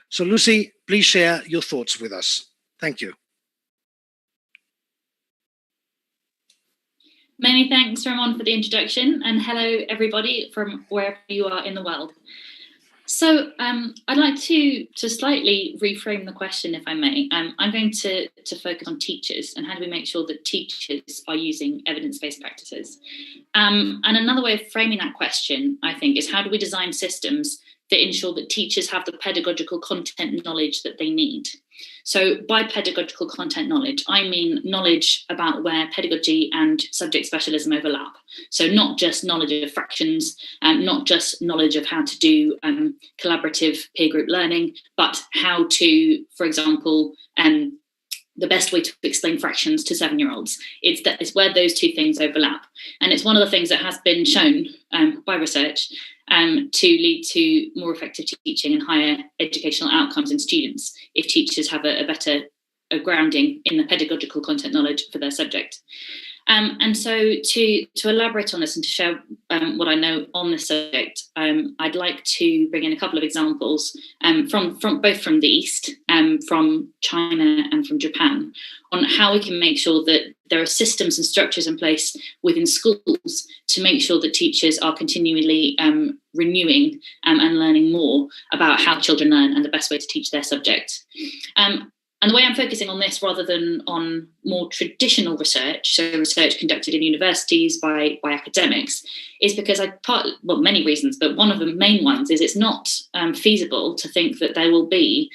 So Lucy, please share your thoughts with us. Thank you. Many thanks, Ramon, for the introduction, and hello, everybody from wherever you are in the world. So I'd like to slightly reframe the question, if I may. I'm going to focus on teachers and how do we make sure that teachers are using evidence-based practices. And another way of framing that question, I think, is how do we design systems that ensure that teachers have the pedagogical content knowledge that they need? So by pedagogical content knowledge, I mean knowledge about where pedagogy and subject specialism overlap. So not just knowledge of fractions, not just knowledge of how to do collaborative peer group learning, but how to, for example, the best way to explain fractions to 7-year-olds. It's where those two things overlap. And it's one of the things that has been shown by research to lead to more effective teaching and higher educational outcomes in students if teachers have a better grounding in the pedagogical content knowledge for their subject. And so to elaborate on this and to share what I know on this subject, I'd like to bring in a couple of examples from both from the East, from China and from Japan, on how we can make sure that there are systems and structures in place within schools to make sure that teachers are continually renewing and learning more about how children learn and the best way to teach their subject. And the way I'm focusing on this rather than on more traditional research, so research conducted in universities by academics, is because many reasons, but one of the main ones is it's not feasible to think that there will be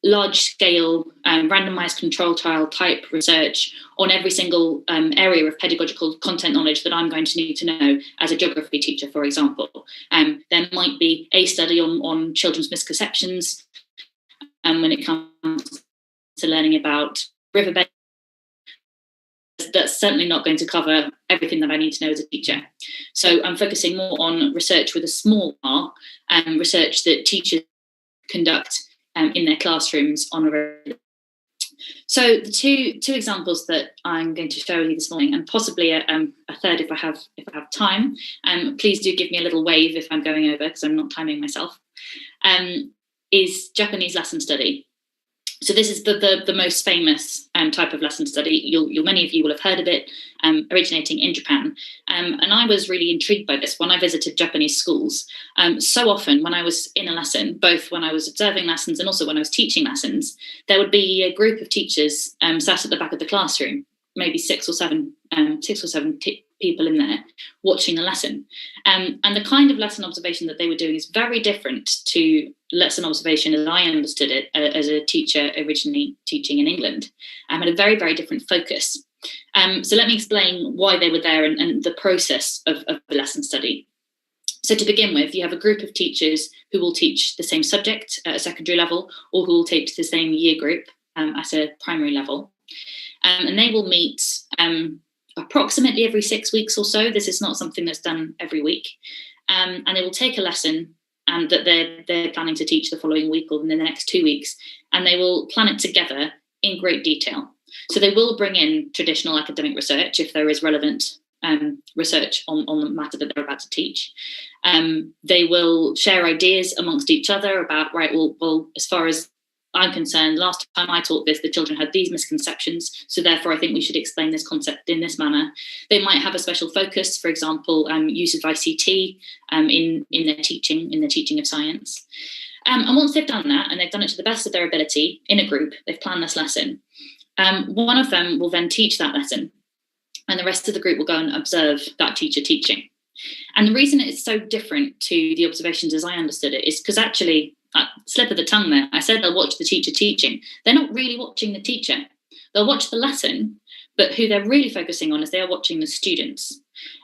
large-scale randomized control trial type research on every single area of pedagogical content knowledge that I'm going to need to know as a geography teacher, for example. There might be a study on children's misconceptions, when it comes to learning about riverbeds. That's certainly not going to cover everything that I need to know as a teacher. So I'm focusing more on research with a small r, research that teachers conduct in their classrooms on a regular. So the two examples that I'm going to share with you this morning, and possibly a third if I have time, please do give me a little wave if I'm going over because I'm not timing myself, is Japanese lesson study. So this is the most famous type of lesson study. Many of you will have heard of it, originating in Japan. And I was really intrigued by this when I visited Japanese schools. So often when I was in a lesson, both when I was observing lessons and also when I was teaching lessons, there would be a group of teachers sat at the back of the classroom, maybe six or seven people in there watching the lesson. And the kind of lesson observation that they were doing is very different to lesson observation as I understood it as a teacher originally teaching in England. Had a very, very different focus. So let me explain why they were there and the process of the lesson study. So to begin with, you have a group of teachers who will teach the same subject at a secondary level or who will teach the same year group at a primary level. And they will meet approximately every 6 weeks or so. This is not something that's done every week. And they will take a lesson that they're planning to teach the following week or in the next 2 weeks, and they will plan it together in great detail. So they will bring in traditional academic research if there is relevant research on the matter that they're about to teach. They will share ideas amongst each other about, right, well, as far as I'm concerned, last time I taught this, the children had these misconceptions, so therefore I think we should explain this concept in this manner. They might have a special focus, for example, use of ICT in their teaching of science. And once they've done that, and they've done it to the best of their ability in a group, they've planned this lesson, one of them will then teach that lesson, and the rest of the group will go and observe that teacher teaching. And the reason it's so different to the observations as I understood it is because actually, slip of the tongue there, I said they'll watch the teacher teaching. They're not really watching the teacher. They'll watch the lesson, but who they're really focusing on is they're watching the students.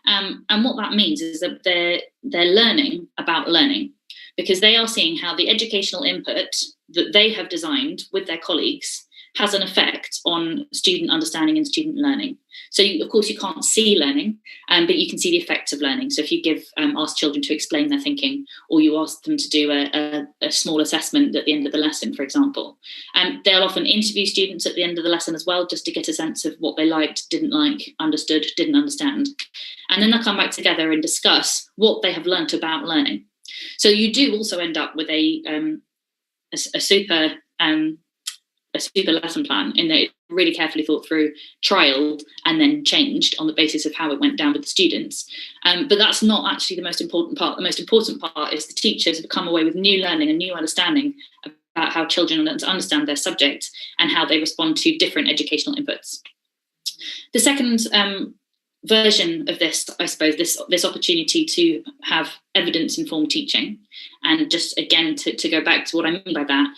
And what that means is that they're learning about learning because they are seeing how the educational input that they have designed with their colleagues has an effect on student understanding and student learning. So, of course, you can't see learning, but you can see the effects of learning. So if you ask children to explain their thinking, or you ask them to do a small assessment at the end of the lesson, for example, they'll often interview students at the end of the lesson as well, just to get a sense of what they liked, didn't like, understood, didn't understand. And then they'll come back together and discuss what they have learnt about learning. So you do also end up with a super lesson plan, in that it's really carefully thought through, trialed, and then changed on the basis of how it went down with the students. But that's not actually the most important part. The most important part is the teachers have come away with new learning and new understanding about how children understand their subject and how they respond to different educational inputs. The second version of this, I suppose, this opportunity to have evidence-informed teaching, and just again to go back to what I mean by that,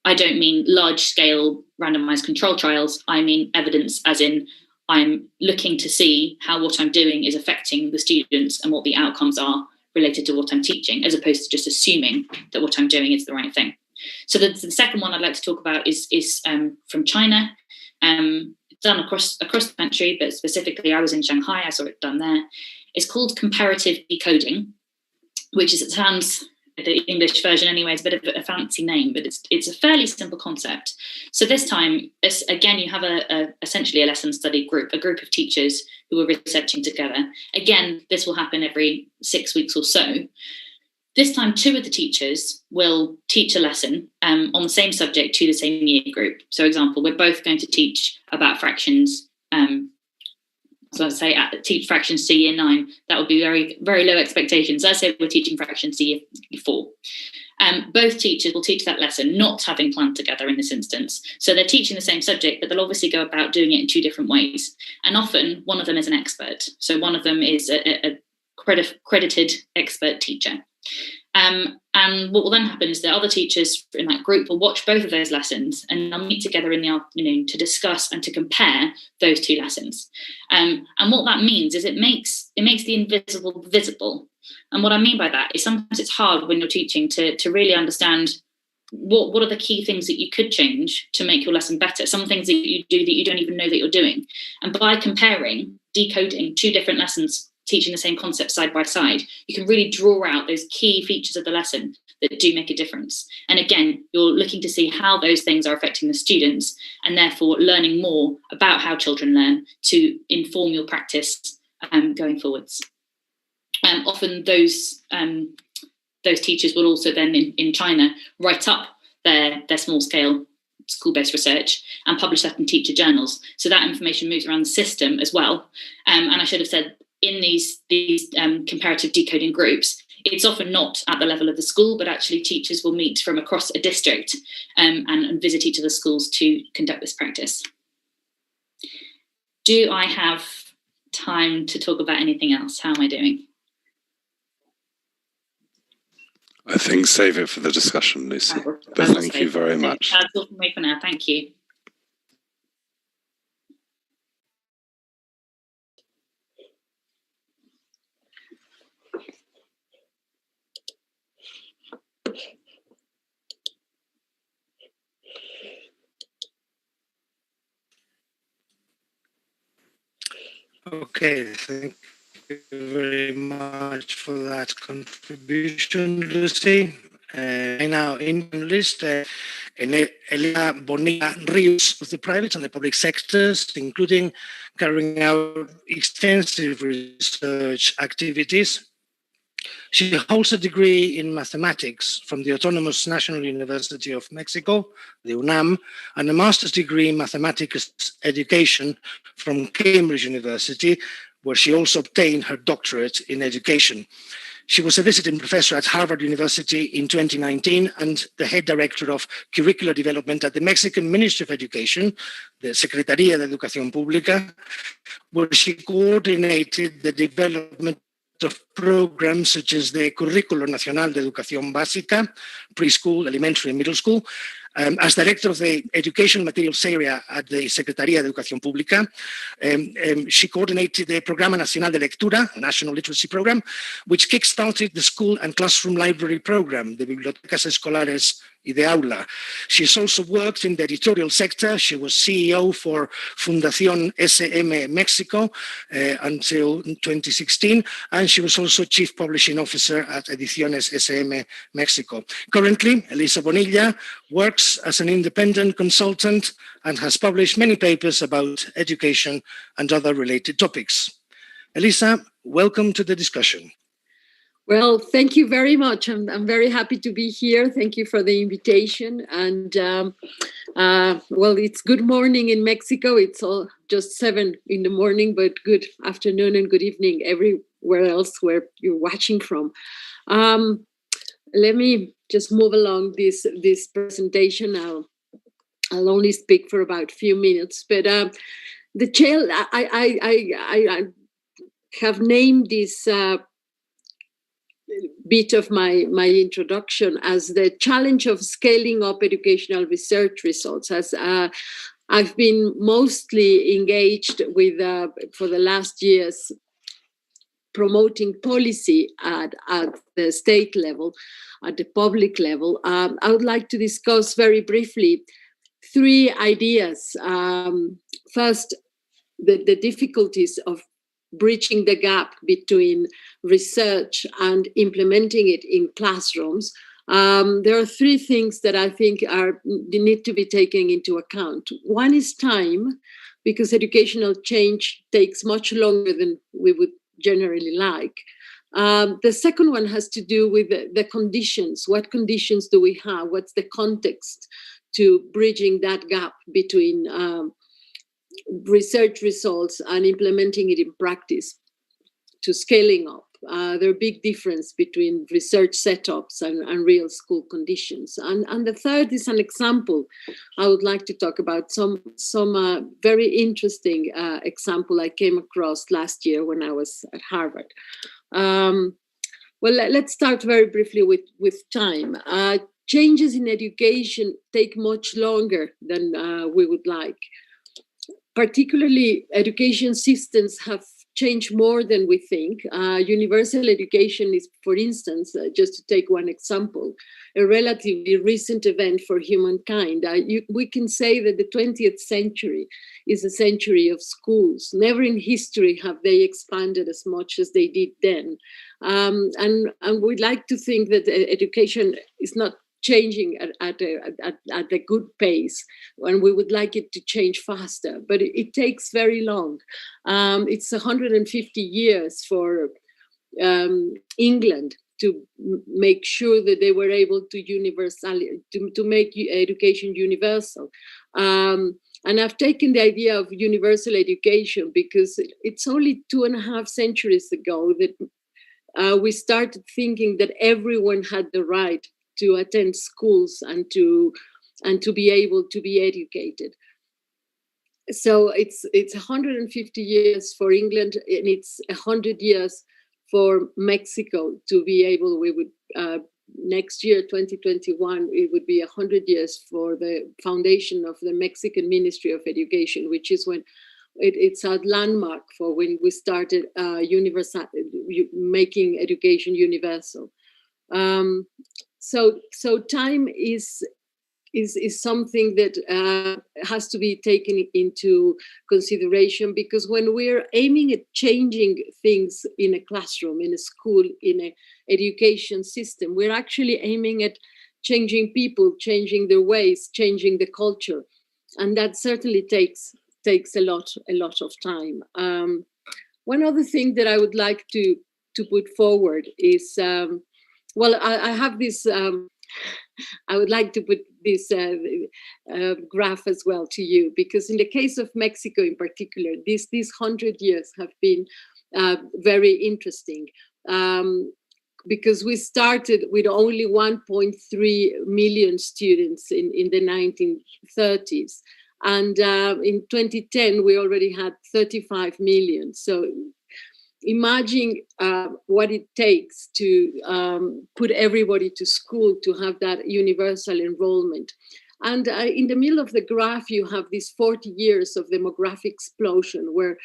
I don't mean large-scale randomized control trials. I mean evidence as in I'm looking to see how what I'm doing is affecting the students and what the outcomes are related to what I'm teaching, as opposed to just assuming that what I'm doing is the right thing. So the second one I'd like to talk about is from China. It's done across the country, but specifically I was in Shanghai, I saw it done there. It's called comparative decoding, which is, it sounds, the English version anyway, it's a bit of a fancy name, but it's a fairly simple concept. So this time, again, you have essentially a lesson study group, a group of teachers who are researching together. Again, this will happen every 6 weeks or so. This time, 2 of the teachers will teach a lesson on the same subject to the same year group. So, example, we're both going to teach about fractions. So I'd say teach fractions to year 9. That would be very, very low expectations. Let's say we're teaching fractions to year 4. Both teachers will teach that lesson, not having planned together in this instance. So they're teaching the same subject, but they'll obviously go about doing it in 2 different ways. And often one of them is an expert. So one of them is a credited expert teacher. And what will then happen is that other teachers in that group will watch both of those lessons, and they'll meet together in the afternoon to discuss and to compare those 2 lessons. And what that means is it makes the invisible visible. And what I mean by that is sometimes it's hard when you're teaching to really understand what are the key things that you could change to make your lesson better. Some things that you do that you don't even know that you're doing. And by comparing, decoding 2 different lessons, teaching the same concept side by side, you can really draw out those key features of the lesson that do make a difference. And again, you're looking to see how those things are affecting the students, and therefore learning more about how children learn to inform your practice going forwards. Often those teachers will also then in China write up their small scale school-based research and publish that in teacher journals. So that information moves around the system as well. And I should have said, in these comparative decoding groups, it's often not at the level of the school, but actually teachers will meet from across a district and visit each of the schools to conduct this practice. Do I have time to talk about anything else? How am I doing? I think save it for the discussion, Lucy. But thank you very much. That's all from me for now. Thank you. Okay, thank you very much for that contribution, Lucy. I now in list Elena Bonilla Rios of the private and the public sectors, including carrying out extensive research activities. She holds a degree in mathematics from the Autonomous National University of Mexico, the UNAM, and a master's degree in mathematics education from Cambridge University, where she also obtained her doctorate in education. She was a visiting professor at Harvard University in 2019 and the head director of curricular development at the Mexican Ministry of Education, the Secretaría de Educación Pública, where she coordinated the development of programs such as the Currículo Nacional de Educación Básica, preschool, elementary and middle school. As director of the education materials area at the Secretaría de Educación Pública, she coordinated the Programa Nacional de Lectura, a national literacy program, which kickstarted the school and classroom library program, the Bibliotecas Escolares y de Aula. She's also worked in the editorial sector. She was CEO for Fundación SM Mexico until 2016, and she was also Chief Publishing Officer at Ediciones SM Mexico. Currently, Elisa Bonilla works as an independent consultant and has published many papers about education and other related topics. Elisa, welcome to the discussion. Well, thank you very much. I'm very happy to be here. Thank you for the invitation. And well, it's good morning in Mexico. It's all just 7 in the morning, but good afternoon and good evening everywhere else where you're watching from. Let me just move along this presentation. I'll only speak for about a few minutes, but the child I have named this bit of my introduction as the challenge of scaling up educational research results. As I've been mostly engaged with for the last years promoting policy at the state level, at the public level. I would like to discuss very briefly 3 ideas. First, the difficulties of bridging the gap between research and implementing it in classrooms. There are 3 things that I think need to be taken into account. One is time, because educational change takes much longer than we would generally like. The second one has to do with the conditions. What conditions do we have? What's the context to bridging that gap between research results and implementing it in practice to scaling up? There are big difference between research setups and real school conditions. And the third is an example. I would like to talk about some very interesting example I came across last year when I was at Harvard. Well, let's start very briefly with time. Changes in education take much longer than we would like. Particularly, education systems have changed more than we think. Universal education is, for instance, just to take one example, a relatively recent event for humankind. We can say that the 20th century is a century of schools. Never in history have they expanded as much as they did then. And we'd like to think that education is not changing at a good pace, and we would like it to change faster, but it takes very long. It's 150 years for England to make sure that they were able to make education universal. And I've taken the idea of universal education because it's only 2.5 centuries ago that we started thinking that everyone had the right to attend schools and to be able to be educated. So it's 150 years for England, and it's 100 years for Mexico to be able. We would next year, 2021, it would be 100 years for the foundation of the Mexican Ministry of Education, which is when it's a landmark for when we started making education universal. So time is something that has to be taken into consideration, because when we're aiming at changing things in a classroom, in a school, in an education system, we're actually aiming at changing people, changing their ways, changing the culture, and that certainly takes a lot of time. One other thing that I would like to put forward is. Well, I have this, I would like to put this graph as well to you, because in the case of Mexico in particular, these 100 years have been very interesting, because we started with only 1.3 million students in the 1930s. And in 2010, we already had 35 million. So imagine what it takes to put everybody to school, to have that universal enrollment. And in the middle of the graph, you have these 40 years of demographic explosion, where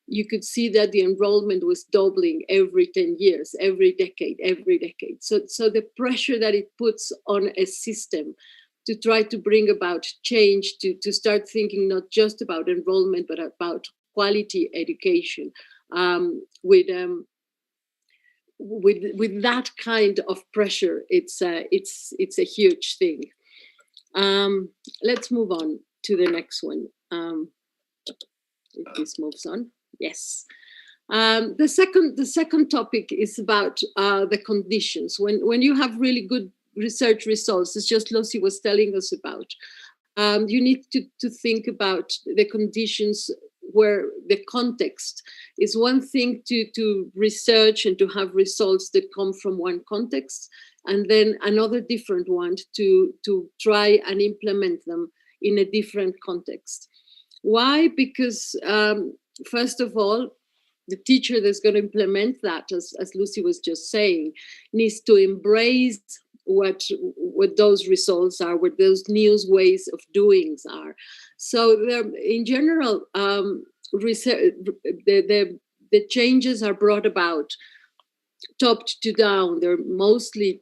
you could see that the enrollment was doubling every 10 years, every decade. So the pressure that it puts on a system to try to bring about change, to start thinking not just about enrollment, but about quality education. With that kind of pressure, it's a huge thing. Let's move on to the next one. If this moves on, yes. The second topic is about the conditions. When you have really good research results, as just Lucy was telling us about, you need to think about the conditions where the context is one thing to research and to have results that come from one context, and then another different one to try and implement them in a different context. Why? Because first of all, the teacher that's going to implement that, as Lucy was just saying, needs to embrace what those results are, what those new ways of doing are. So in general, the changes are brought about top to down. They're mostly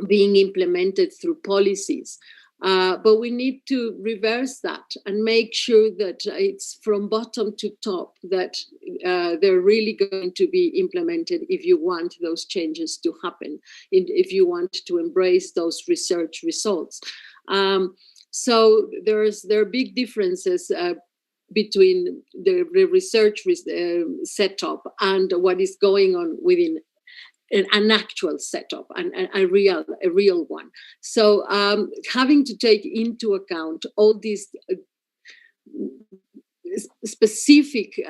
being implemented through policies. But we need to reverse that and make sure that it's from bottom to top, that they're really going to be implemented if you want those changes to happen, if you want to embrace those research results. So there are big differences between the research setup and what is going on within an actual setup and a real one. So having to take into account all these specific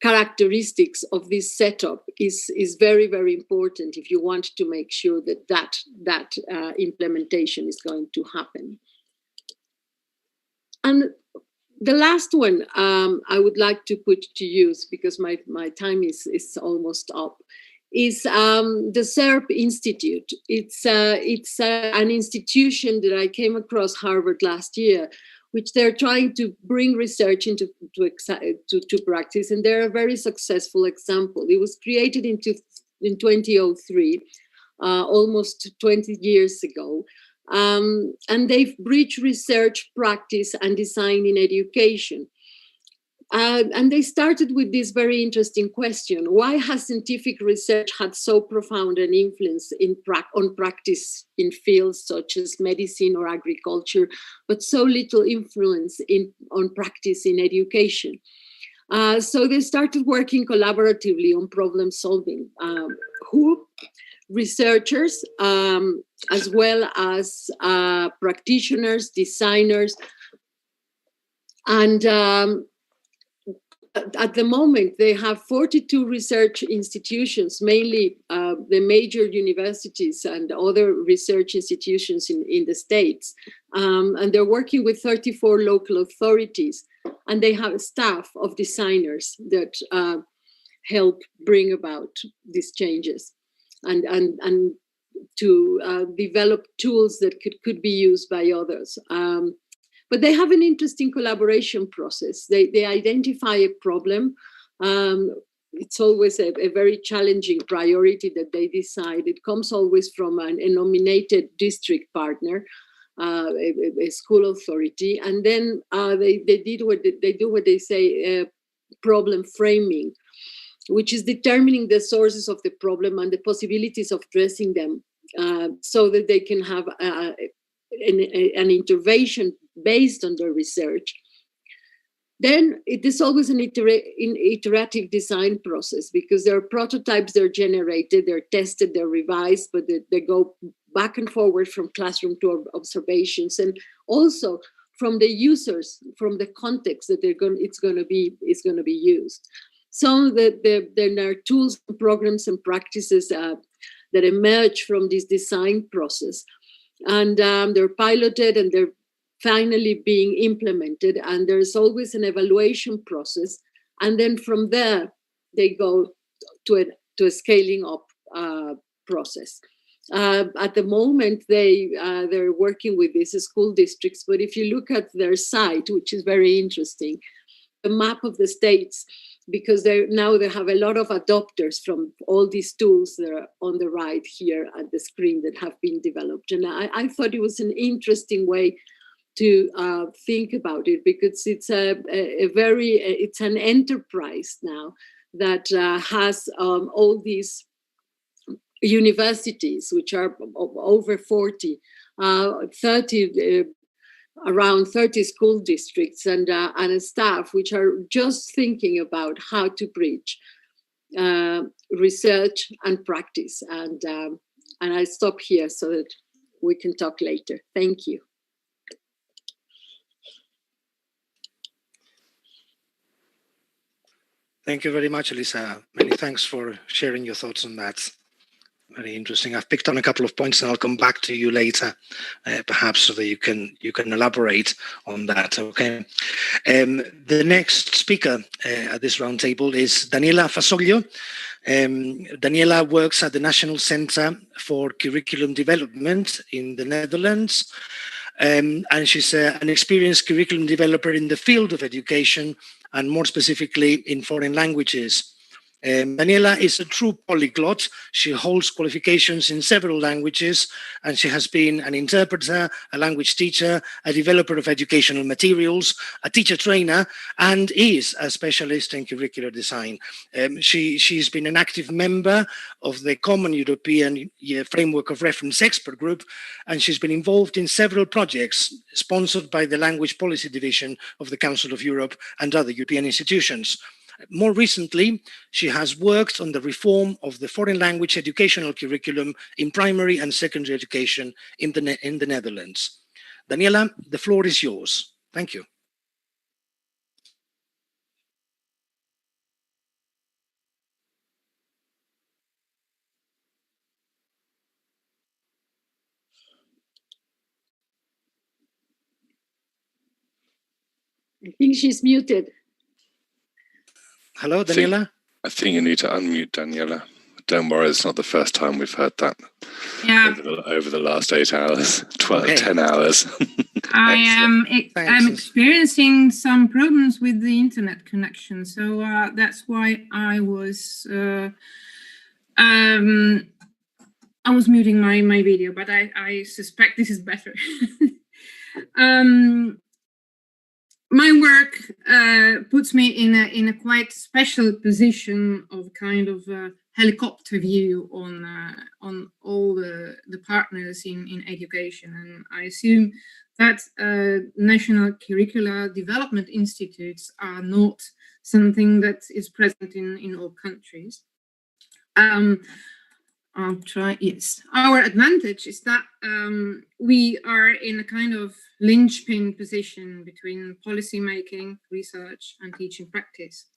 characteristics of this setup is very, very important if you want to make sure that implementation is going to happen. And the last one I would like to put to use, because my time is almost up, is the SERP Institute. It's an institution that I came across Harvard last year, which they're trying to bring research into to practice, and they're a very successful example. It was created in 2003, almost 20 years ago. And they've bridged research, practice, and design in education. And they started with this very interesting question: why has scientific research had so profound an influence on practice in fields such as medicine or agriculture, but so little influence on practice in education? So they started working collaboratively on problem solving. Researchers, as well as practitioners, designers, and at the moment they have 42 research institutions, mainly the major universities and other research institutions in the States, and they're working with 34 local authorities, and they have a staff of designers that help bring about these changes. And to develop tools that could be used by others. But they have an interesting collaboration process. They identify a problem. It's always a very challenging priority that they decide. It comes always from a nominated district partner, a school authority. And then they do what they say, problem framing, which is determining the sources of the problem and the possibilities of addressing them, so that they can have an intervention based on their research. Then it is always an iterative design process, because there are prototypes, they're generated, they're tested, they're revised, but they go back and forward from classroom to observations, and also from the users, from the context that it's going to be used. So there are tools, programs, and practices that emerge from this design process, and they're piloted and they're finally being implemented. And there's always an evaluation process, and then from there they go to a scaling up process. At the moment, they're working with these school districts, but if you look at their site, which is very interesting, the map of the states, because they have a lot of adopters from all these tools that are on the right here at the screen that have been developed. And I thought it was an interesting way to think about it, because it's it's an enterprise now that has all these universities, which are over 40, 30 around 30 school districts and a staff which are just thinking about how to bridge research and practice. And I stop here so that we can talk later. Thank you. Thank you very much, Elisa. Many thanks for sharing your thoughts on that. Very interesting. I've picked on a couple of points and I'll come back to you later, perhaps so that you can elaborate on that. Okay. The next speaker at this roundtable is Daniela Fasoglio. Daniela works at the National Center for Curriculum Development in the Netherlands. And she's an experienced curriculum developer in the field of education and more specifically in foreign languages. Daniela is a true polyglot. She holds qualifications in several languages, and she has been an interpreter, a language teacher, a developer of educational materials, a teacher trainer, and is a specialist in curricular design. She's been an active member of the Common European Framework of Reference Expert Group, and she's been involved in several projects sponsored by the Language Policy Division of the Council of Europe and other European institutions. More recently, she has worked on the reform of the foreign language educational curriculum in primary and secondary education in the Netherlands. Daniela, the floor is yours. Thank you. I think she's muted. Hello, Daniela. I think you need to unmute Daniela. Don't worry, it's not the first time we've heard that. Yeah. Over the last 8 hours, 10 hours. I'm experiencing some problems with the internet connection, so that's why I was muting my video, but I suspect this is better. My work puts me in a quite special position of kind of helicopter view on all the partners in education, and I assume that national curricular development institutes are not something that is present in all countries. I'll try. Yes, our advantage is that we are in a kind of linchpin position between policy making, research, and teaching practice.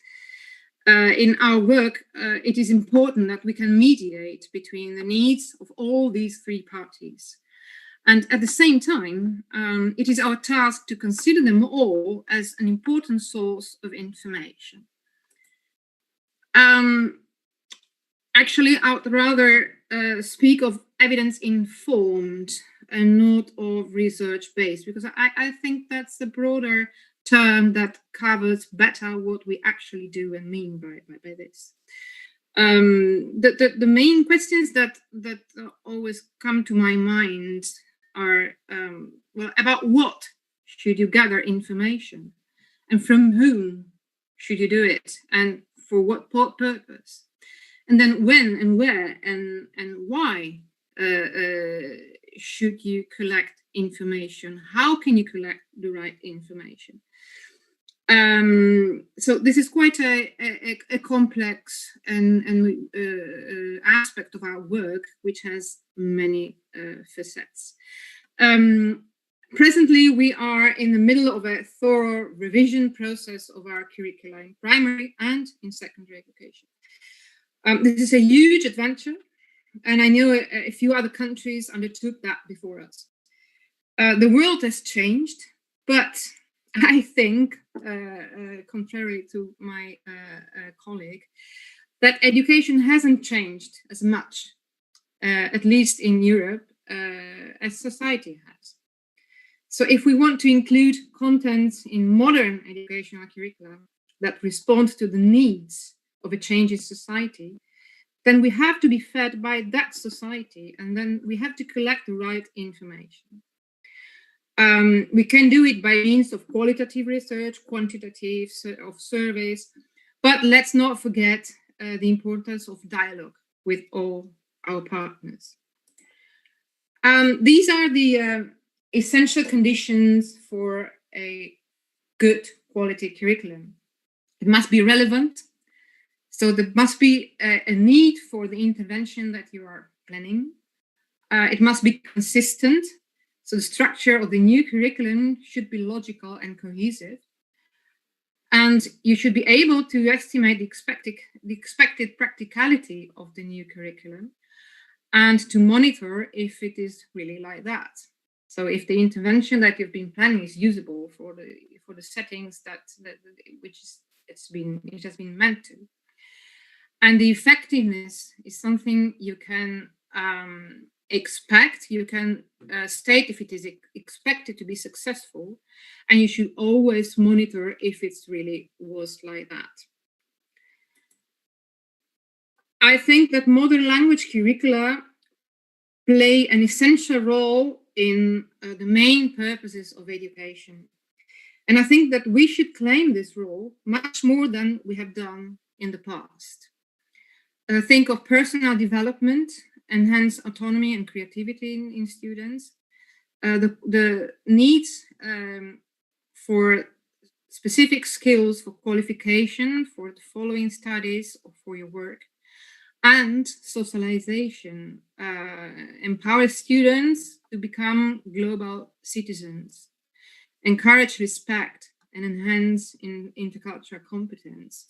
In our work, it is important that we can mediate between the needs of all these three parties. And at the same time, it is our task to consider them all as an important source of information. Actually, I would rather speak of evidence-informed and not of research-based, because I think that's a broader term that covers better what we actually do and mean by this. The main questions that always come to my mind are, well, about what should you gather information, and from whom should you do it, and for what purpose? And then when and where and why should you collect information? How can you collect the right information? So this is quite a complex and aspect of our work, which has many facets. Presently, we are in the middle of a thorough revision process of our curricula in primary and in secondary education. This is a huge adventure, and I know a few other countries undertook that before us. The world has changed, but I think, contrary to my colleague, that education hasn't changed as much, at least in Europe, as society has. So if we want to include content in modern educational curricula that respond to the needs of a changing society, then we have to be fed by that society, and then we have to collect the right information. We can do it by means of qualitative research, quantitative of surveys, but let's not forget the importance of dialogue with all our partners. These are the essential conditions for a good quality curriculum. It must be relevant. So there must be a need for the intervention that you are planning. It must be consistent. So the structure of the new curriculum should be logical and cohesive. And you should be able to estimate the expected practicality of the new curriculum and to monitor if it is really like that. So if the intervention that you've been planning is usable for the settings that which it has been meant to. And the effectiveness is something you can expect. You can state if it is expected to be successful, and you should always monitor if it's really was like that. I think that modern language curricula play an essential role in the main purposes of education. And I think that we should claim this role much more than we have done in the past. Think of personal development, enhance autonomy and creativity in students, the needs for specific skills for qualification, for the following studies or for your work, and socialization, empower students to become global citizens, encourage respect, and enhance intercultural competence.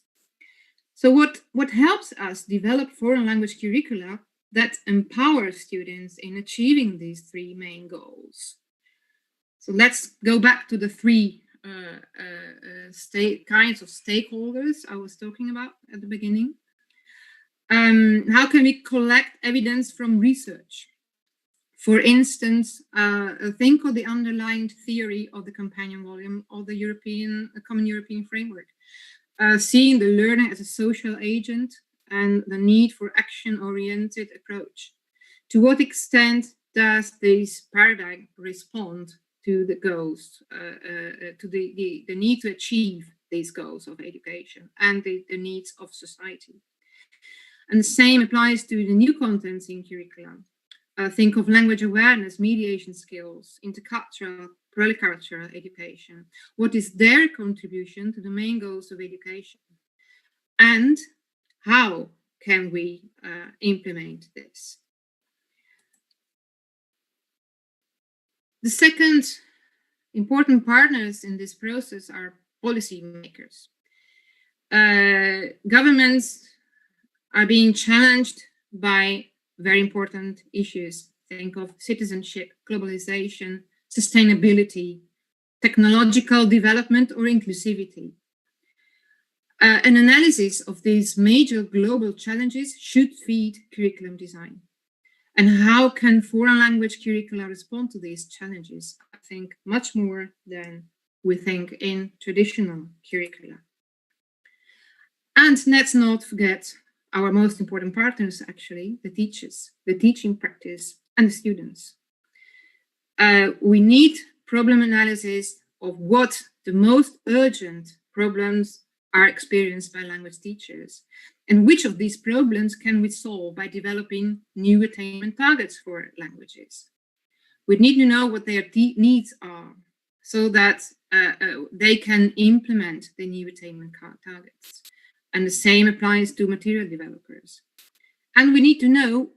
So what helps us develop foreign language curricula that empower students in achieving these three main goals? So let's go back to the three kinds of stakeholders I was talking about at the beginning. How can we collect evidence from research? For instance, think of the underlying theory of the companion volume of the Common European Framework. Seeing the learner as a social agent and the need for action-oriented approach. To what extent does this paradigm respond to the goals, to the need to achieve these goals of education and the needs of society? And the same applies to the new contents in curriculum. Think of language awareness, mediation skills, intercultural, polycultural education. What is their contribution to the main goals of education? And how can we implement this? The second important partners in this process are policymakers. Governments are being challenged by very important issues. Think of citizenship, globalization, sustainability, technological development, or inclusivity. An analysis of these major global challenges should feed curriculum design. And how can foreign language curricula respond to these challenges? I think much more than we think in traditional curricula. And let's not forget our most important partners, actually, the teachers, the teaching practice, and the students. We need problem analysis of what the most urgent problems are experienced by language teachers, and which of these problems can we solve by developing new attainment targets for languages. We need to know what their needs are so that they can implement the new attainment targets. And the same applies to material developers. And we need to know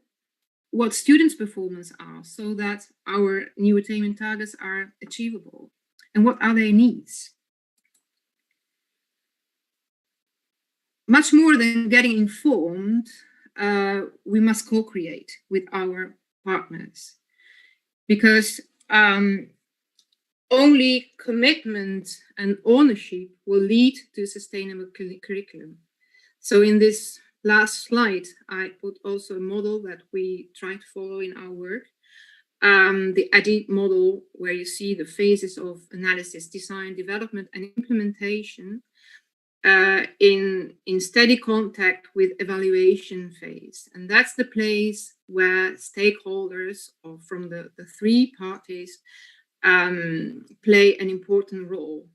what students' performance are so that our new attainment targets are achievable. And what are their needs? Much more than getting informed, we must co-create with our partners, because only commitment and ownership will lead to sustainable curriculum. So in this last slide, I put also a model that we try to follow in our work, the ADDIE model, where you see the phases of analysis, design, development, and implementation in steady contact with evaluation phase. And that's the place where stakeholders or from the three parties play an important role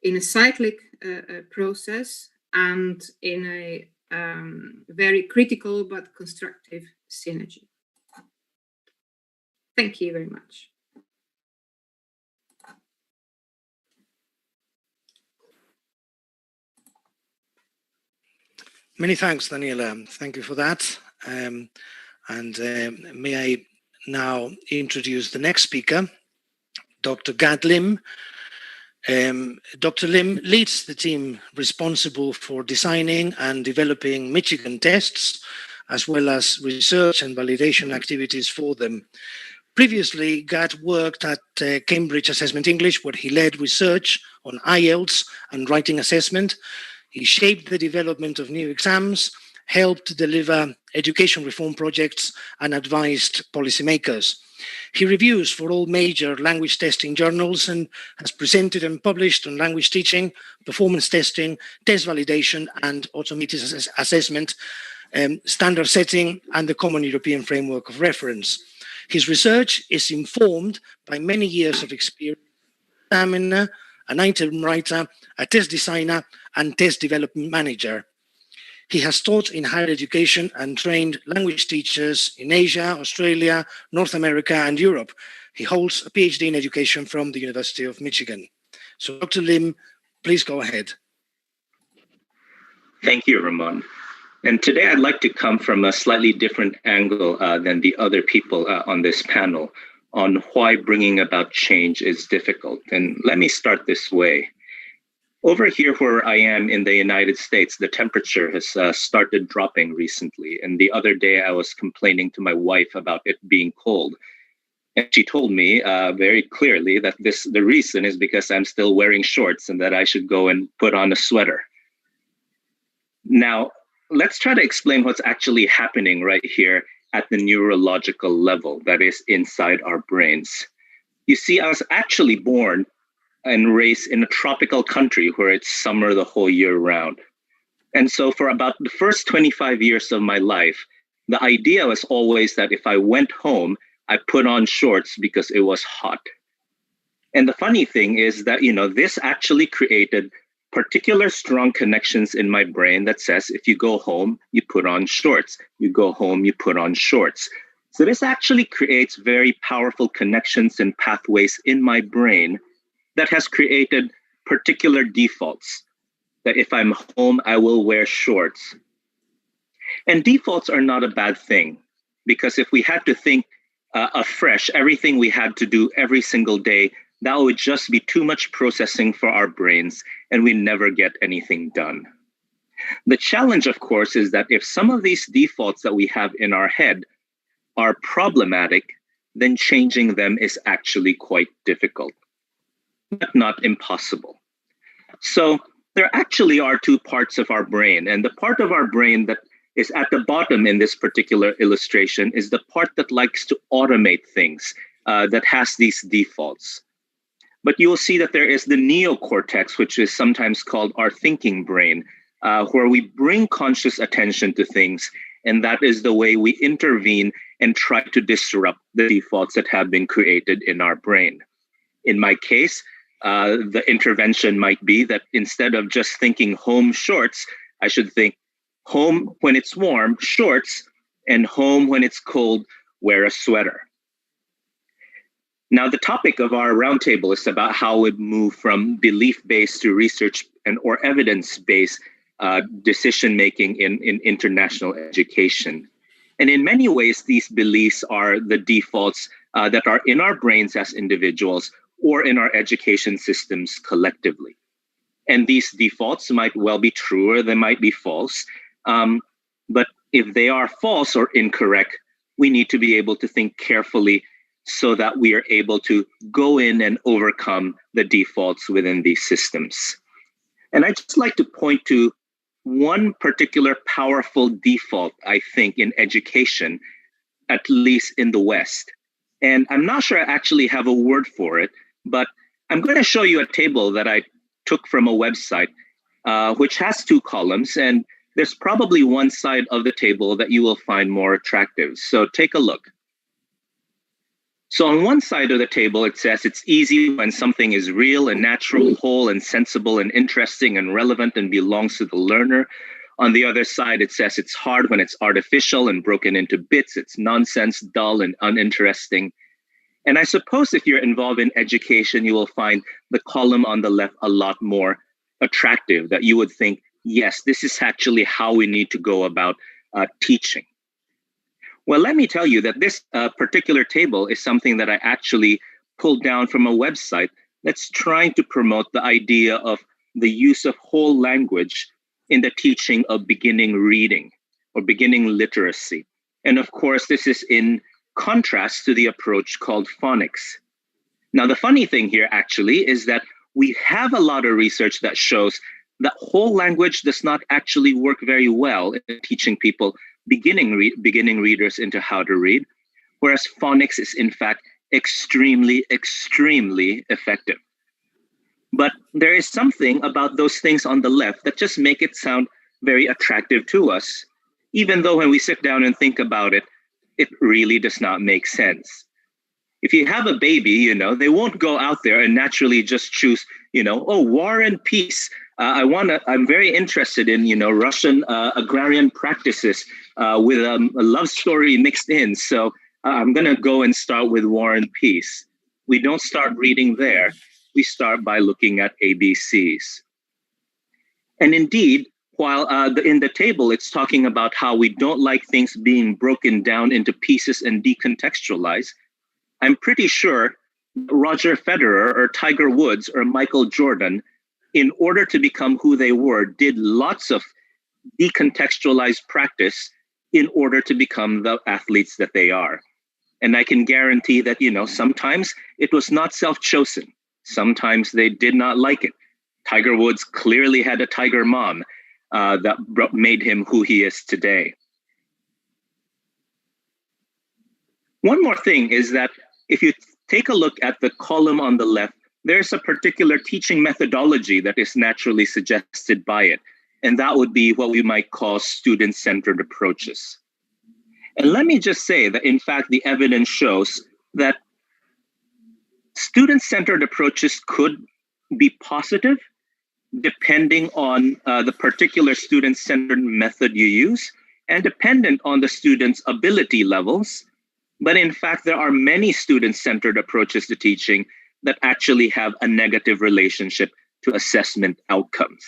in a cyclic process and in a very critical but constructive synergy. Thank you very much. Many thanks, Daniela. Thank you for that. May I now introduce the next speaker, Dr. Gad Lim. Dr. Lim leads the team responsible for designing and developing Michigan tests, as well as research and validation activities for them. Previously, Gad worked at Cambridge Assessment English, where he led research on IELTS and writing assessment. He shaped the development of new exams, helped deliver education reform projects, and advised policymakers. He reviews for all major language testing journals and has presented and published on language teaching, performance testing, test validation, and automated assessment, standard setting, and the Common European Framework of Reference. His research is informed by many years of experience as an examiner, an item writer, a test designer, and test development manager. He has taught in higher education and trained language teachers in Asia, Australia, North America, and Europe. He holds a PhD in education from the University of Michigan. So, Dr. Lim, please go ahead. Thank you, Ramon. And today I'd like to come from a slightly different angle than the other people on this panel on why bringing about change is difficult. And let me start this way. Over here where I am in the United States, the temperature has started dropping recently. And the other day I was complaining to my wife about it being cold. And she told me very clearly that the reason is because I'm still wearing shorts and that I should go and put on a sweater. Now, let's try to explain what's actually happening right here at the neurological level, that is inside our brains. You see, I was actually born and raised in a tropical country where it's summer the whole year round. And so for about the first 25 years of my life, the idea was always that if I went home, I put on shorts because it was hot. And the funny thing is that, this actually created particular strong connections in my brain that says, if you go home, you put on shorts. You go home, you put on shorts. So this actually creates very powerful connections and pathways in my brain that has created particular defaults, that if I'm home, I will wear shorts. And defaults are not a bad thing, because if we had to think afresh, everything we had to do every single day, that would just be too much processing for our brains, and we never get anything done. The challenge, of course, is that if some of these defaults that we have in our head are problematic, then changing them is actually quite difficult, but not impossible. So there actually are two parts of our brain, and the part of our brain that is at the bottom in this particular illustration is the part that likes to automate things, that has these defaults. But you will see that there is the neocortex, which is sometimes called our thinking brain, where we bring conscious attention to things, and that is the way we intervene and try to disrupt the defaults that have been created in our brain. In my case, the intervention might be that instead of just thinking home shorts, I should think home when it's warm, shorts, and home when it's cold, wear a sweater. Now, the topic of our roundtable is about how we move from belief-based to research or evidence-based decision-making in international education. And in many ways, these beliefs are the defaults that are in our brains as individuals or in our education systems collectively. And these defaults might well be true or they might be false. But if they are false or incorrect, we need to be able to think carefully so that we are able to go in and overcome the defaults within these systems. And I'd just like to point to one particular powerful default, I think, in education, at least in the West. And I'm not sure I actually have a word for it, but I'm going to show you a table that I took from a website, which has two columns, and there's probably one side of the table that you will find more attractive. So take a look. So on one side of the table, it says it's easy when something is real and natural, whole and sensible and interesting and relevant and belongs to the learner. On the other side, it says it's hard when it's artificial and broken into bits. It's nonsense, dull and uninteresting. And I suppose if you're involved in education, you will find the column on the left a lot more attractive, that you would think yes, this is actually how we need to go about teaching. Well, let me tell you that this particular table is something that I actually pulled down from a website that's trying to promote the idea of the use of whole language in the teaching of beginning reading or beginning literacy. And of course, this is in contrast to the approach called phonics. Now, the funny thing here actually is that we have a lot of research that shows that whole language does not actually work very well in teaching people beginning readers into how to read, whereas phonics is in fact extremely, extremely effective. But there is something about those things on the left that just make it sound very attractive to us, even though when we sit down and think about it, it really does not make sense. If you have a baby, they won't go out there and naturally just choose, oh, War and Peace. I'm very interested in, Russian agrarian practices with a love story mixed in. So I'm going to go and start with War and Peace. We don't start reading there. We start by looking at ABCs. And indeed, while in the table, it's talking about how we don't like things being broken down into pieces and decontextualized, I'm pretty sure Roger Federer or Tiger Woods or Michael Jordan, in order to become who they were, did lots of decontextualized practice in order to become the athletes that they are. And I can guarantee that, sometimes it was not self-chosen. Sometimes they did not like it. Tiger Woods clearly had a tiger mom that made him who he is today. One more thing is that if you take a look at the column on the left, there's a particular teaching methodology that is naturally suggested by it. And that would be what we might call student-centered approaches. And let me just say that, in fact, the evidence shows that student-centered approaches could be positive depending on the particular student-centered method you use and dependent on the student's ability levels. But in fact, there are many student-centered approaches to teaching that actually have a negative relationship to assessment outcomes.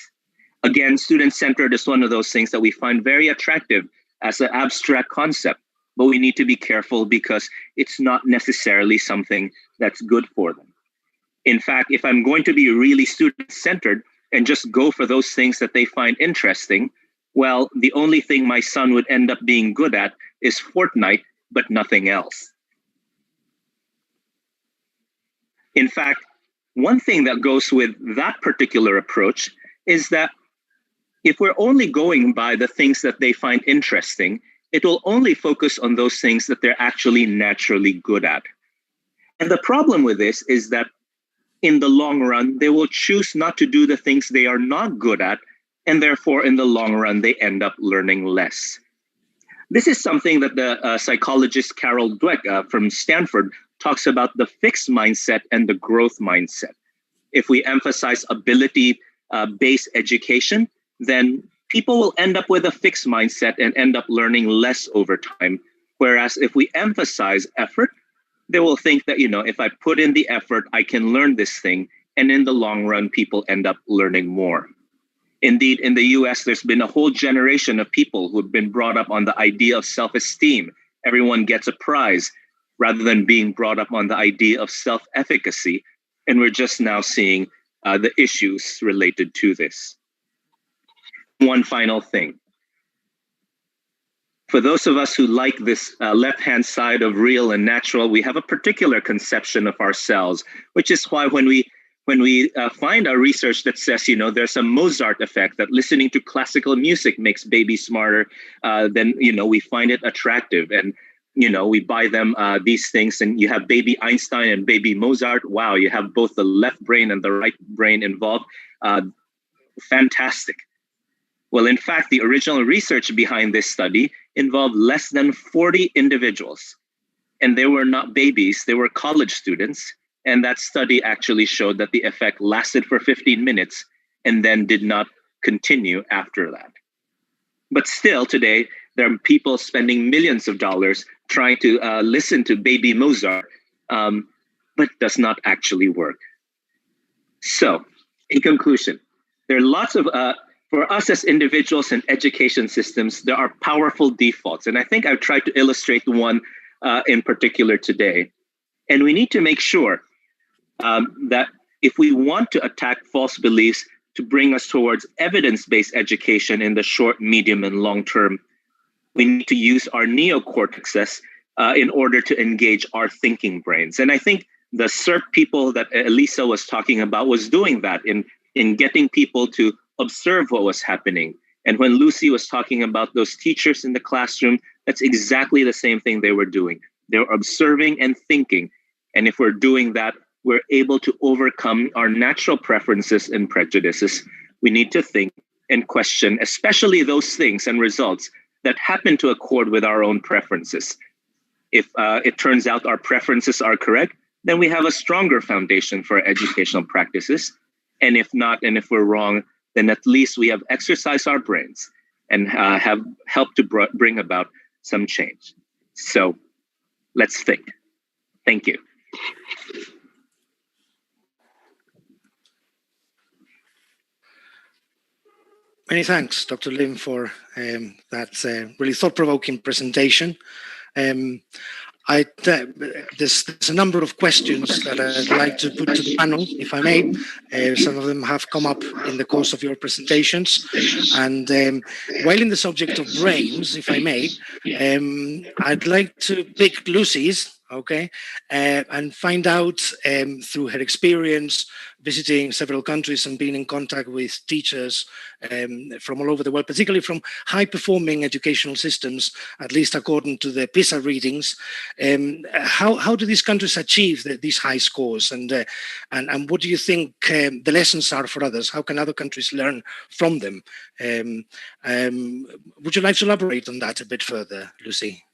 Again, student-centered is one of those things that we find very attractive as an abstract concept, but we need to be careful because it's not necessarily something that's good for them. In fact, if I'm going to be really student-centered and just go for those things that they find interesting, well, the only thing my son would end up being good at is Fortnite, but nothing else. In fact, one thing that goes with that particular approach is that if we're only going by the things that they find interesting, it will only focus on those things that they're actually naturally good at. And the problem with this is that in the long run, they will choose not to do the things they are not good at, and therefore in the long run, they end up learning less. This is something that the psychologist Carol Dweck from Stanford talks about, the fixed mindset and the growth mindset. If we emphasize ability-based education, then people will end up with a fixed mindset and end up learning less over time. Whereas if we emphasize effort, they will think that, if I put in the effort, I can learn this thing. And in the long run, people end up learning more. Indeed, in the US, there's been a whole generation of people who have been brought up on the idea of self-esteem. Everyone gets a prize, rather than being brought up on the idea of self-efficacy. And we're just now seeing the issues related to this. One final thing. For those of us who like this left-hand side of real and natural, we have a particular conception of ourselves, which is why when we find our research that says, there's a Mozart effect, that listening to classical music makes babies smarter, then, we find it attractive. And, we buy them these things, and you have baby Einstein and baby Mozart. Wow, you have both the left brain and the right brain involved. Fantastic. Well, in fact, the original research behind this study involved less than 40 individuals. And they were not babies, they were college students. And that study actually showed that the effect lasted for 15 minutes and then did not continue after that. But still today, there are people spending millions of dollars trying to listen to baby Mozart, but does not actually work. So, in conclusion, there are lots of, for us as individuals and education systems, there are powerful defaults. And I think I've tried to illustrate one in particular today. And we need to make sure that if we want to attack false beliefs to bring us towards evidence-based education in the short, medium, and long term, we need to use our neocortexes in order to engage our thinking brains. And I think the SERP people that Elisa was talking about was doing that in getting people to observe what was happening. And when Lucy was talking about those teachers in the classroom, that's exactly the same thing they were doing. They were observing and thinking. And if we're doing that, we're able to overcome our natural preferences and prejudices. We need to think and question, especially those things and results that happen to accord with our own preferences. If it turns out our preferences are correct, then we have a stronger foundation for educational practices. And if not, and if we're wrong, then at least we have exercised our brains and have helped to bring about some change. So let's think. Thank you. Many thanks, Dr. Lim, for that really thought-provoking presentation. There's a number of questions that I'd like to put to the panel, if I may. Some of them have come up in the course of your presentations. And while in the subject of brains, if I may, I'd like to pick Lucy's, okay, and find out through her experience visiting several countries and being in contact with teachers from all over the world, particularly from high-performing educational systems, at least according to the PISA readings. How do these countries achieve these high scores, and what do you think the lessons are for others? How can other countries learn from them? Would you like to elaborate on that a bit further, Lucy?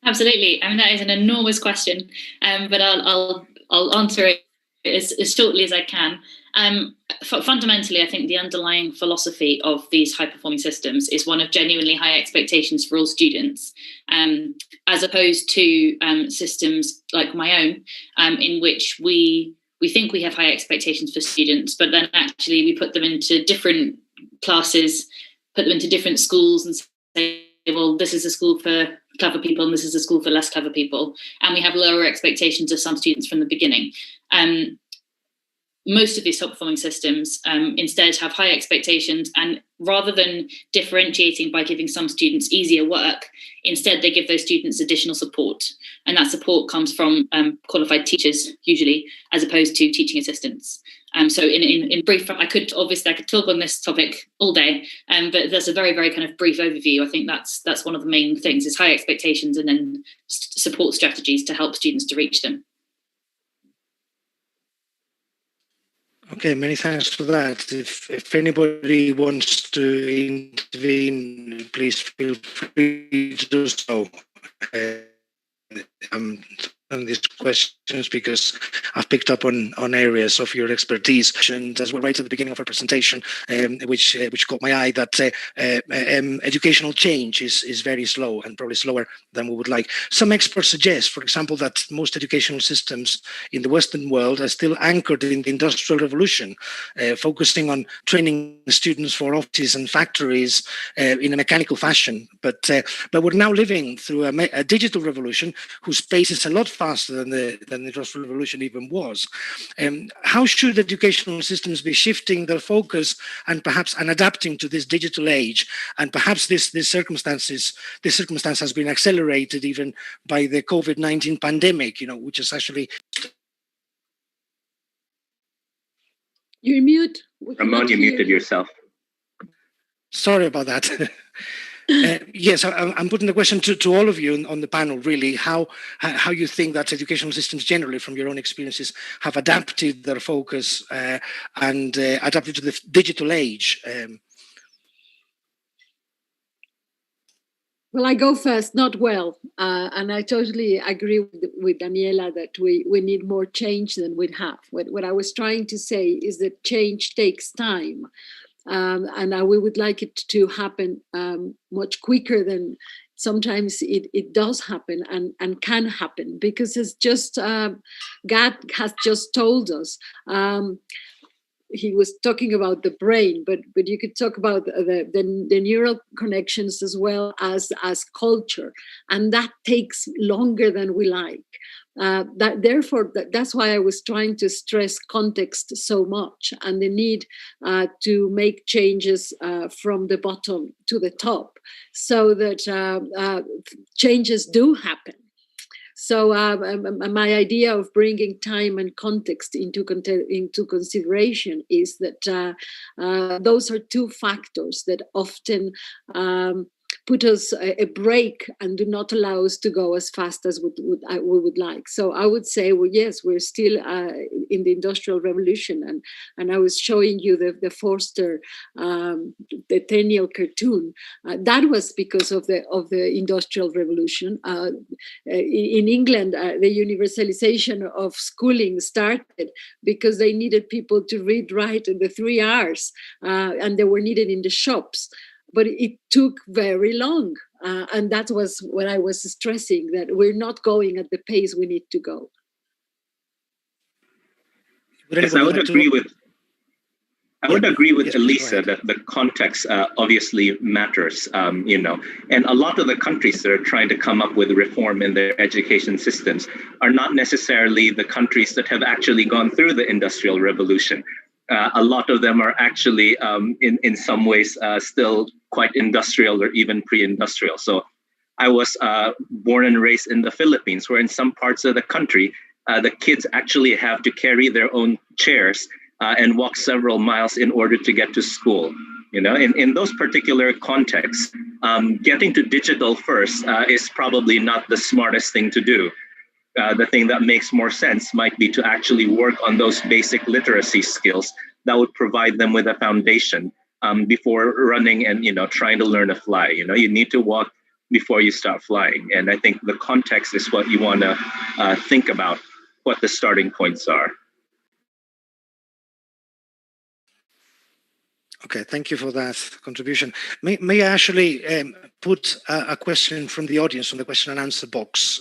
Absolutely. I mean, that is an enormous question, but I'll answer it as shortly as I can. Fundamentally, I think the underlying philosophy of these high-performing systems is one of genuinely high expectations for all students, as opposed to systems like my own, in which we think we have high expectations for students, but then actually we put them into different classes, put them into different schools, and say, well, this is a school for clever people and this is a school for less clever people, and we have lower expectations of some students from the beginning. Most of these top-performing systems instead have high expectations, and rather than differentiating by giving some students easier work, instead they give those students additional support, and that support comes from qualified teachers usually, as opposed to teaching assistants. So in brief, I could talk on this topic all day, but that's a very, very kind of brief overview. I think that's one of the main things, is high expectations and then support strategies to help students to reach them. Okay, many thanks for that. If anybody wants to intervene, please feel free to do so. On these questions, because I've picked up on areas of your expertise, and as well right at the beginning of our presentation, which caught my eye, that educational change is very slow, and probably slower than we would like. Some experts suggest, for example, that most educational systems in the Western world are still anchored in the Industrial Revolution, focusing on training students for offices and factories in a mechanical fashion. But we're now living through a digital revolution whose pace is a lot faster than the Industrial Revolution even was. How should educational systems be shifting their focus and perhaps adapting to this digital age? And perhaps this circumstance has been accelerated even by the COVID-19 pandemic, which is actually. You're mute. Ramon, you muted yourself. Sorry about that. Yes, I'm putting the question to all of you on the panel, really, how you think that educational systems generally, from your own experiences, have adapted their focus and adapted to the digital age. Well, I go first, not well. And I totally agree with Daniela that we need more change than we have. What I was trying to say is that change takes time. And we would like it to happen much quicker than sometimes it does happen and can happen, because it's just God has just told us he was talking about the brain, but you could talk about the neural connections as well as culture, and that takes longer than we like. That's why I was trying to stress context so much, and the need to make changes from the bottom to the top, so that changes do happen. So my idea of bringing time and context into consideration is that those are two factors that often put us a break and do not allow us to go as fast as we would like. So I would say, well, yes, we're still in the Industrial Revolution, and I was showing you the Forster, the Tenniel cartoon. That was because of the Industrial Revolution. In England, the universalization of schooling started because they needed people to read, write in the 3 R's, and they were needed in the shops. But it took very long. And that was what I was stressing, that we're not going at the pace we need to go. Yes, I would agree with Elisa that the context obviously matters, and a lot of the countries that are trying to come up with reform in their education systems are not necessarily the countries that have actually gone through the Industrial Revolution. A lot of them are actually, in some ways, still quite industrial or even pre-industrial. So I was born and raised in the Philippines, where in some parts of the country, the kids actually have to carry their own chairs and walk several miles in order to get to school. In those particular contexts, getting to digital first is probably not the smartest thing to do. The thing that makes more sense might be to actually work on those basic literacy skills that would provide them with a foundation before running and trying to learn to fly. You need to walk before you start flying, and I think the context is what you want to think about, what the starting points are. Okay, thank you for that contribution. May I actually put a question from the audience from the question and answer box,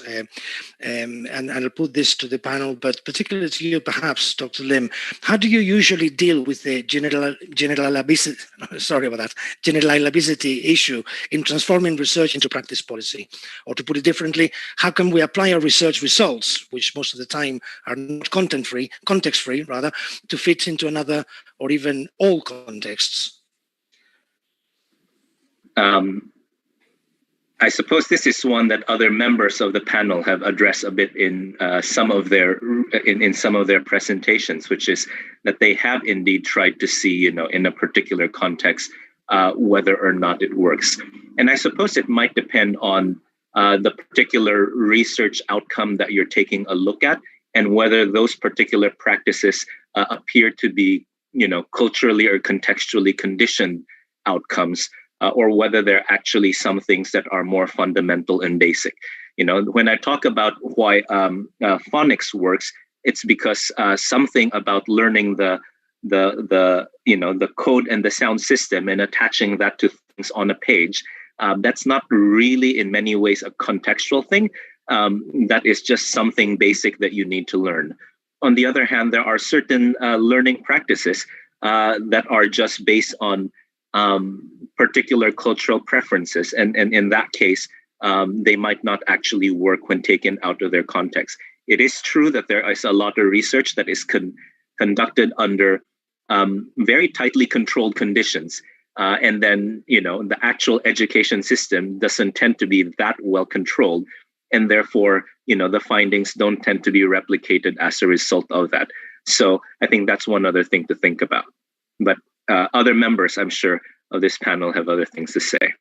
and I'll put this to the panel, but particularly to you, perhaps, Dr. Lim. How do you usually deal with the generalizability issue in transforming research into practice policy? Or to put it differently, how can we apply our research results, which most of the time are not context-free, rather, to fit into another or even all contexts? I suppose this is one that other members of the panel have addressed a bit in some of their presentations, which is that they have indeed tried to see, in a particular context, whether or not it works. And I suppose it might depend on the particular research outcome that you're taking a look at, and whether those particular practices appear to be culturally or contextually conditioned outcomes, or whether they're actually some things that are more fundamental and basic. When I talk about why phonics works, it's because something about learning the code and the sound system and attaching that to things on a page, that's not really in many ways a contextual thing. That is just something basic that you need to learn. On the other hand, there are certain learning practices that are just based on particular cultural preferences. And in that case, they might not actually work when taken out of their context. It is true that there is a lot of research that is conducted under very tightly controlled conditions. And then, the actual education system doesn't tend to be that well controlled. And therefore, the findings don't tend to be replicated as a result of that. So I think that's one other thing to think about. But other members, I'm sure, of this panel have other things to say.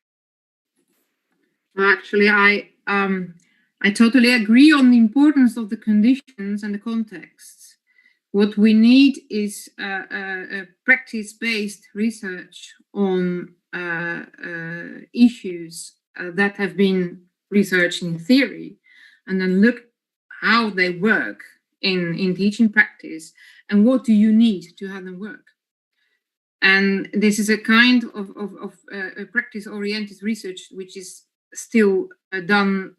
Actually, I totally agree on the importance of the conditions and the contexts. What we need is a practice-based research on issues that have been researched in theory, and then look how they work in teaching practice, and what do you need to have them work. And this is a kind of practice-oriented research which is still done,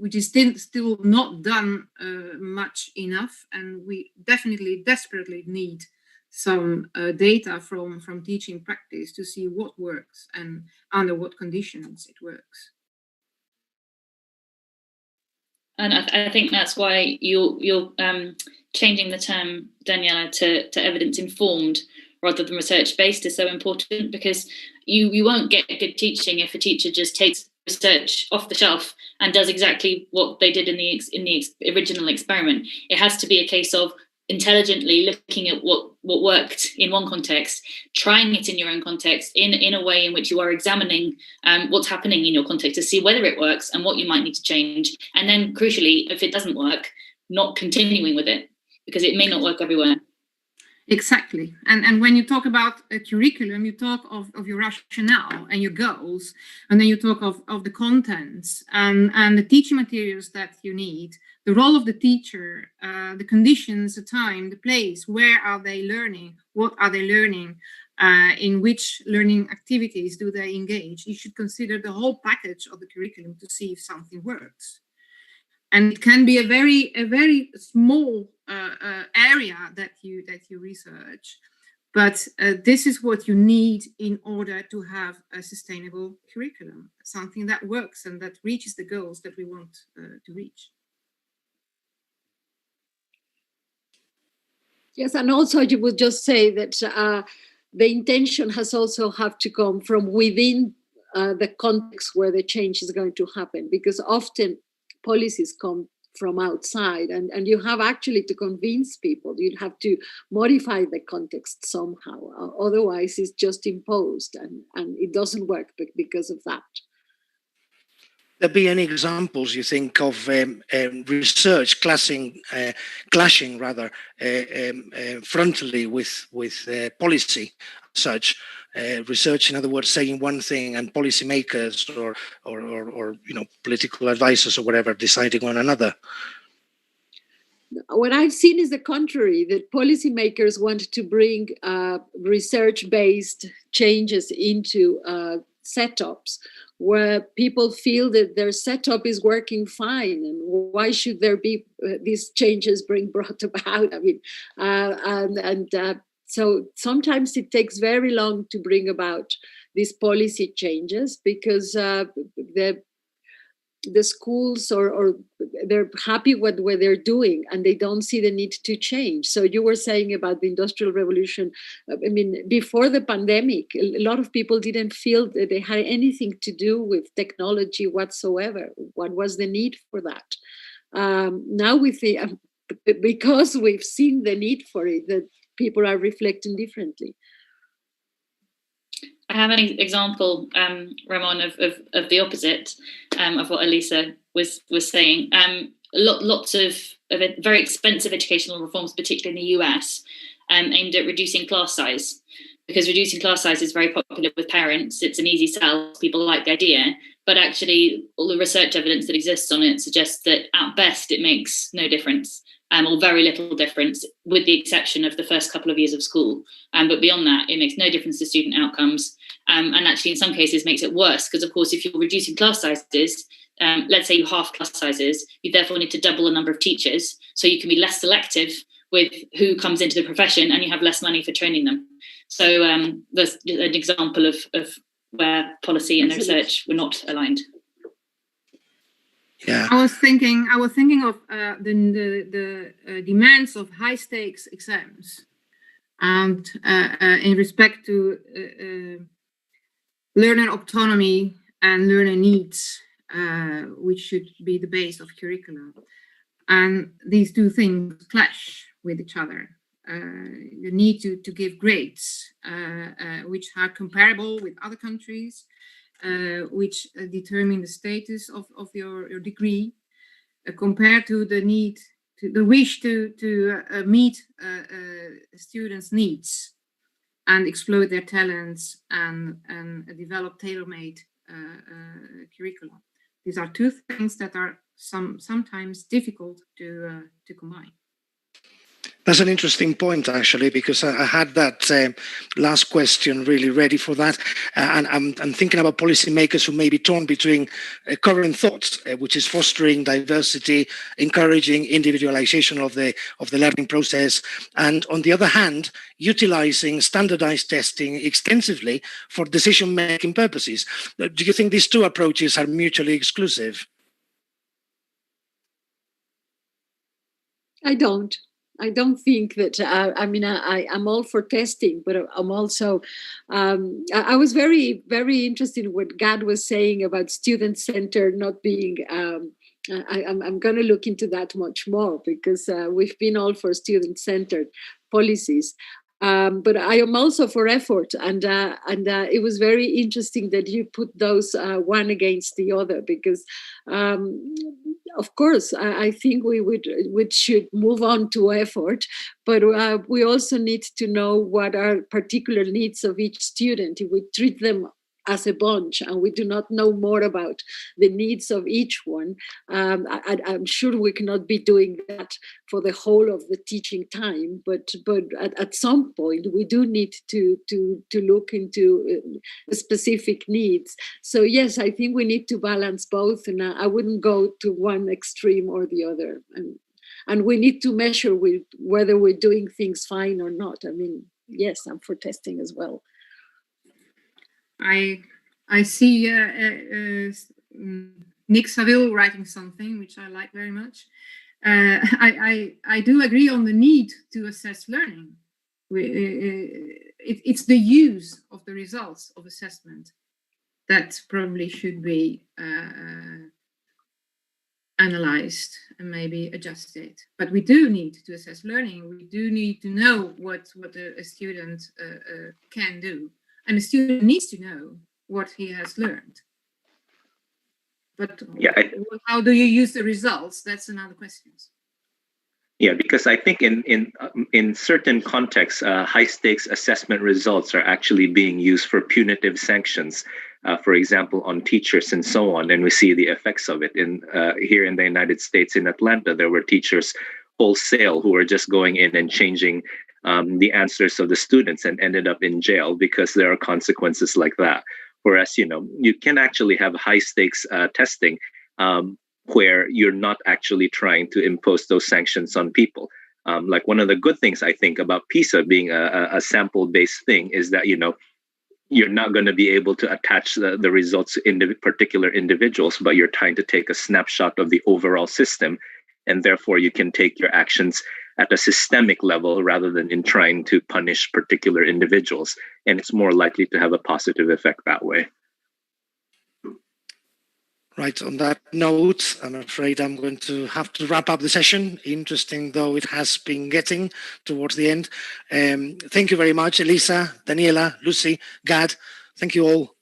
which is still not done much enough, and we definitely desperately need some data from teaching practice to see what works and under what conditions it works. And I think that's why you're changing the term, Daniela, to evidence informed rather than research based is so important, because you won't get good teaching if a teacher just takes research off the shelf and does exactly what they did in the original experiment. It has to be a case of intelligently looking at what worked in one context, trying it in your own context in a way in which you are examining what's happening in your context to see whether it works and what you might need to change. And then crucially, if it doesn't work, not continuing with it, because it may not work everywhere. Exactly. And when you talk about a curriculum, you talk of your rationale and your goals, and then you talk of the contents and the teaching materials that you need, the role of the teacher, the conditions, the time, the place, where are they learning, what are they learning, in which learning activities do they engage. You should consider the whole package of the curriculum to see if something works. And it can be a very small area that you research, but this is what you need in order to have a sustainable curriculum, something that works and that reaches the goals that we want to reach. Yes, and also you would just say that the intention has also have to come from within the context where the change is going to happen, because often policies come from outside and you have actually to convince people. You have to modify the context somehow, otherwise it's just imposed and it doesn't work because of that. There be any examples you think of research clashing frontally with policy, such research, in other words, saying one thing and policymakers or political advisors or whatever deciding on another? What I've seen is the contrary, that policymakers want to bring research-based changes into setups where people feel that their setup is working fine, and why should there be these changes brought about? I mean, so sometimes it takes very long to bring about these policy changes because the schools or they're happy with what they're doing and they don't see the need to change. So you were saying about the Industrial Revolution. I mean, before the pandemic, a lot of people didn't feel that they had anything to do with technology whatsoever. What was the need for that? Now we see, because we've seen the need for it, that people are reflecting differently. I have an example, Ramon, of the opposite of what Elisa was saying. Lots of very expensive educational reforms, particularly in the US, aimed at reducing class size, because reducing class size is very popular with parents. It's an easy sell. People like the idea, but actually all the research evidence that exists on it suggests that at best it makes no difference. Or very little difference, with the exception of the first couple of years of school. But beyond that, it makes no difference to student outcomes. And actually, in some cases, makes it worse, because, of course, if you're reducing class sizes, let's say you half class sizes, you therefore need to double the number of teachers, so you can be less selective with who comes into the profession, and you have less money for training them. So there's an example of where policy and research were not aligned. Yeah, I was thinking of the demands of high stakes exams, and in respect to learner autonomy and learner needs, which should be the base of curriculum. And these two things clash with each other. The need to give grades, which are comparable with other countries, which determine the status of your degree, compared to the wish to meet students' needs and exploit their talents and develop tailor-made curricula. These are two things that are sometimes difficult to combine. That's an interesting point, actually, because I had that last question really ready for that. And I'm thinking about policymakers who may be torn between current thoughts, which is fostering diversity, encouraging individualization of the learning process, and on the other hand, utilizing standardized testing extensively for decision-making purposes. Do you think these two approaches are mutually exclusive? I don't think that, I'm all for testing, but I'm also, I was very, very interested in what Gad was saying about student-centered not being, I'm going to look into that much more, because we've been all for student-centered policies. But I am also for effort, and it was very interesting that you put those one against the other, because of course I think we should move on to effort, but we also need to know what are particular needs of each student. If we treat them as a bunch and we do not know more about the needs of each one, I'm sure we cannot be doing that for the whole of the teaching time, but at some point we do need to look into specific needs. So yes, I think we need to balance both, and I wouldn't go to one extreme or the other, and we need to measure whether we're doing things fine or not. I mean, yes, I'm for testing as well. I see Nick Saville writing something which I like very much. I do agree on the need to assess learning. It's the use of the results of assessment that probably should be analyzed and maybe adjusted. But we do need to assess learning. We do need to know what a student can do. And the student needs to know what he has learned. But how do you use the results? That's another question. Yeah, because I think in certain contexts, high stakes assessment results are actually being used for punitive sanctions, for example, on teachers and so on. And we see the effects of it. Here in the United States, in Atlanta, there were teachers wholesale who were just going in and changing the answers of the students and ended up in jail because there are consequences like that. Whereas, you can actually have high stakes testing where you're not actually trying to impose those sanctions on people. Like one of the good things I think about PISA being a sample-based thing is that, you're not going to be able to attach the results to particular individuals, but you're trying to take a snapshot of the overall system. And therefore, you can take your actions at a systemic level rather than in trying to punish particular individuals. And it's more likely to have a positive effect that way. Right, on that note, I'm afraid I'm going to have to wrap up the session, interesting though it has been getting towards the end. Thank you very much, Elisa, Daniela, Lucy, Gad. Thank you all